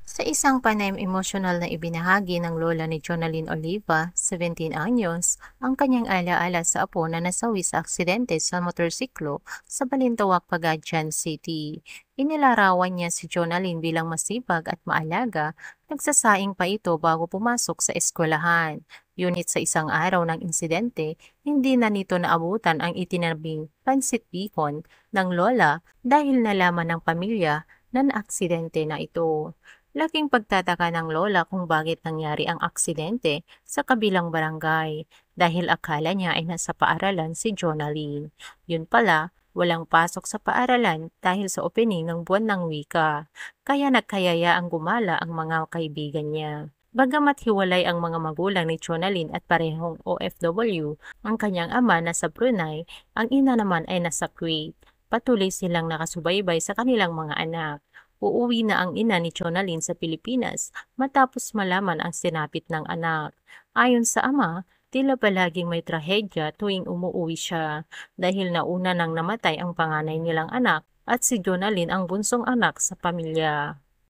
Sa isang panayam emosyonal na ibinahagi ng lola ni Jonalyn Oliva, 17 anyos, ang kanyang alaala sa apo na nasawi sa aksidente sa motorsiklo sa Balintawak, Pagadian City. Inilarawan niya si Jonalyn bilang masipag at maalaga, nagsasaing pa ito bago pumasok sa eskwelahan. Yunit sa isang araw ng insidente, hindi na nito naabutan ang itinabing pansit bihon ng lola dahil nalaman ng pamilya na naaksidente na ito. Laking pagtataka ng lola kung bakit nangyari ang aksidente sa kabilang barangay dahil akala niya ay nasa paaralan si Jonalyn. Yun pala, walang pasok sa paaralan dahil sa opening ng buwan ng wika, kaya nagkayaya ang gumala ang mga kaibigan niya. Bagamat hiwalay ang mga magulang ni Jonalyn at parehong OFW, ang kanyang ama nasa Brunei, ang ina naman ay nasa Kuwait. Patuloy silang nakasubaybay sa kanilang mga anak. Uuwi na ang ina ni Jonalyn sa Pilipinas matapos malaman ang sinapit ng anak. Ayon sa ama, tila palaging may trahedya tuwing umuuwi siya dahil nauna nang namatay ang panganay nilang anak at si Jonalyn ang bunsong anak sa pamilya.